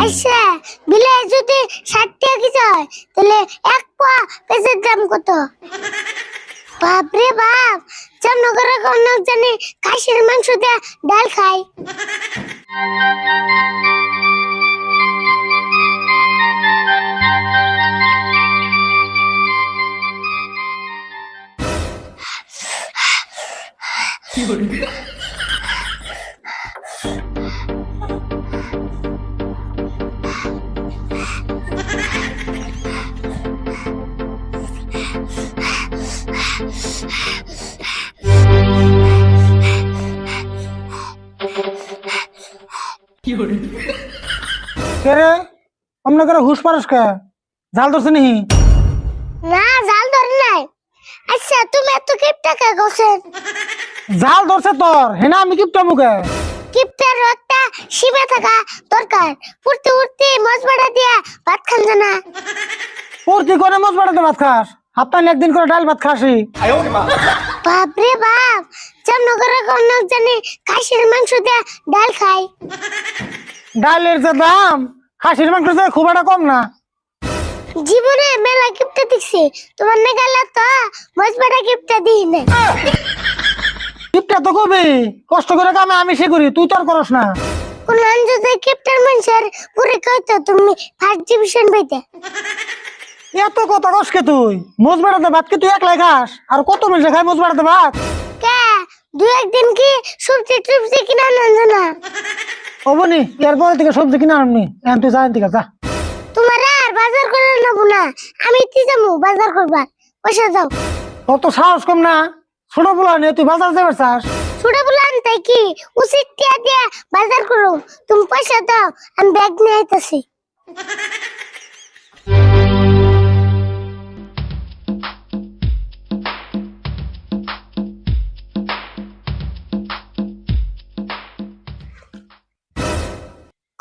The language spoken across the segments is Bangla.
আচ্ছা, বিলাই যদি 60 টাকা কেজি হয় তাহলে এক পোয়া পেঁয়াজের দাম কত? বাপরে বাপ, জামনগরে কোন জানি খাসির মাংস দিয়ে ডাল খায়। কেরে অমনে করে হুশ পারস কে? জাল ধরছে নি? না, জাল ধরে নাই। আচ্ছা, তুমি এত কিপটা কে গোছেন? জাল ধরছে তোর, হেনা আমি কিপটা মুখে। কিপটার একটা সীমা থাকা দরকার। উঠতে উঠতে মজবাড়া দিয়া ভাত খান জানা। প্রতি করে মাছ বাড়াতে ভাত খাস, হাপ্তাহে একদিন করে ডাল ভাত খাসি। বাপরে বাপ, জামনগরে কোন জানি খাসির মাংস দিয়ে ডাল খায়। ডালের যে দাম, খাসির মাংস যে খুব একটা কম না। জীবনে মেলা কিপটা দেখছি, তোমার না গেল তো মজবাড়া কিপটা দিই নাই। কিপটা তো কবি, কষ্ট করে কামে আমি সে করি, তুই তো আর করস না। কোন যদি কিপটার মানুষের পরীক্ষা হইতো তুমি ফার্স্ট ডিভিশন পাইতে। এত কথা কসকে তুই? মোজ বাড়াতে ভাত কি তুই একলাই খাস? আর কত মানুষ খায় মোজ বাড়াতে ভাত? কে দু একদিন কি সবজি টবজি কিনা আনেন না? হবনি, এরপরে থেকে সবজি কিনা আনবি। এখন তুই যা থেকে যা। তোমার আর বাজার করে নেবো না, আমি ইতি যাবো বাজার করবার। পয়সা দাও। তোর তো সাহস কম না, ছোট বলা নিয়ে তুই বাজার যাবে চাস? ছোট বলান তাই কি উচিত টিয়া দিয়ে বাজার করো। তুমি পয়সা দাও, আমি ব্যাগ নিয়ে আইতাছি।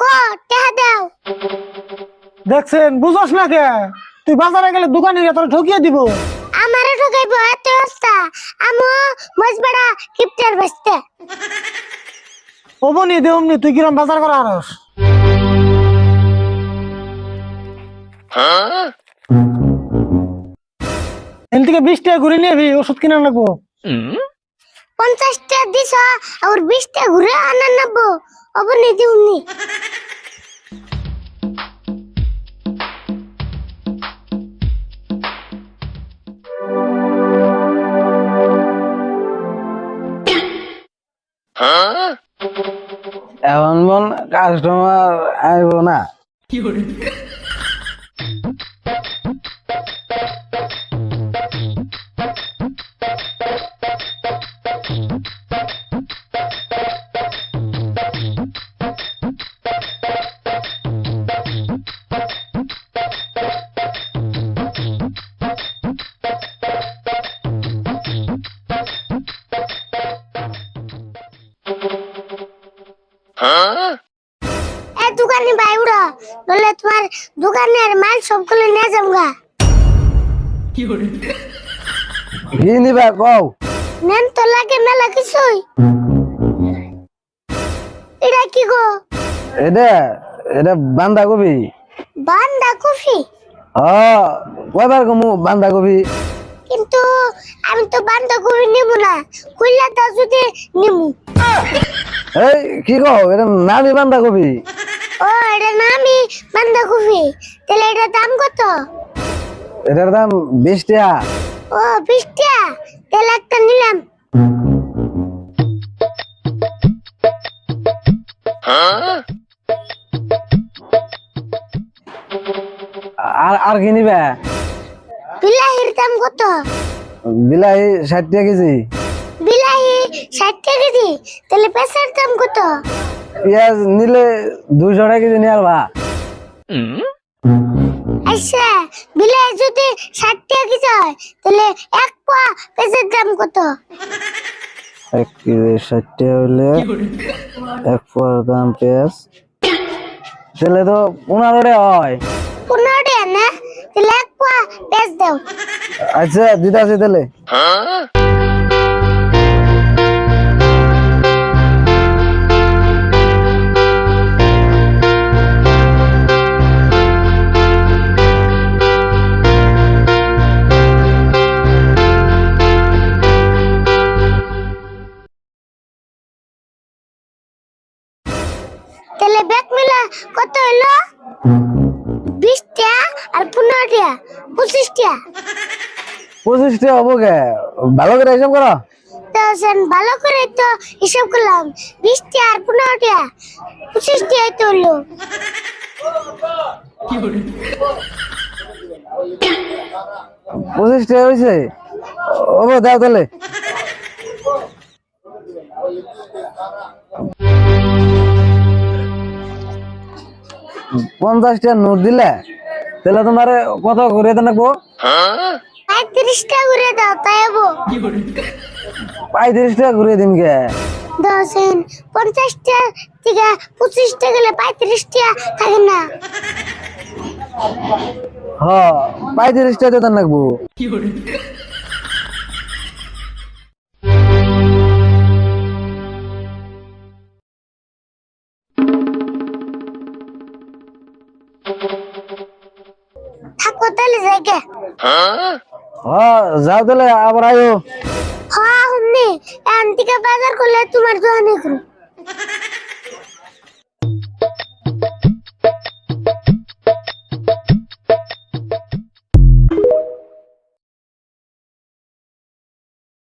ক টাকা দাও। দেখছেন, বুঝস না কে? তুই বাজারে গেলে দোকানিরা তোর ঠকিয়ে দিব। আমারে ঠকাইবো এত অবস্থা? আমো মজবাড়া কিপটার বসতে। হবনি দেবনি, তুই কিরম বাজার করা আরস? এখান থেকে 20 টাকা ঘুরে নিয়ে ওষুধ কিনা লাগবো। 50 টাকা দিছ আর 20 টাকা ঘুরে আনা নেবো। অবনি দিউনি। এখন মন কাস্টমার আইব না। এ দোকানি ভাই উড়া, নলে তোমার দোকানের মাল সবগুলো নিয়ে যাবগা। কি নিবা কও? নেন তো লাগে মেলা কিছুই। এটা কি গো? এটা এটা বান্ধাকপি। বাঁধাকপি? কয়বার কমু বান্ধাকপি? কিন্তু আমি তো বাঁধাকপি নেব না, কইলা দাও যদি নেবো। এই কি কও? এটা নামি বান্ধাকপি। ও, এটা নামি বাঁধাকপি। তাহলে এটার দাম কত? এটার দাম 20 টাকা। ও, 20 টাকা। তাহলে একটা নিলাম। আর আর কি নিবা? বিলাহির দাম কত? বিলাহি 60 টাকা কেজি। বিলাহি 60 টাকা কেজি। তাহলে পেঁচার দাম কত? পেঁয়াজ নিলে 200 টাকা কেজি নিয়ে আলবা। আচ্ছা, বিলাহি যদি 60 টাকা কেজি হয় তাহলে এক পোয়া পেঁচার দাম কত? 1 কেজি 60 টাকা হলে 1 পোয়ার দাম পেঁয়াজ তাহলে তো 15 টাকা হয়। 15 টাকা না? তাহলে এক পোয়া পেঁয়াজ দাও। আচ্ছা দিতাছি তাহলে। কত হলো 20টা আর 15টা 25টা 25টা হবো কে? ভালো করে হিসাব করো। তো সেন ভালো করে তো হিসাব করলাম 20টা আর 15টা 25টা তো হলো 25টা হয়েছে। ও দাও তাহলে। পঞ্চাশটা নোট দিলে তাহলে তোমার কত করে দেন রাখবো? 35টা করে দাও তাই হবো 35 টাকা ঘুরে দিন কে? দশেন 50টা থেকে 25টা গেলে 35টা থাকে না হ 35 টাকা দেন রাখবো। থাকো তাহলে জায়গা হ যাও তাহলে আবার আয়ো। হ্যাঁ হুমনি এখান থেকে বাজার করলে তোমার দোকানে করো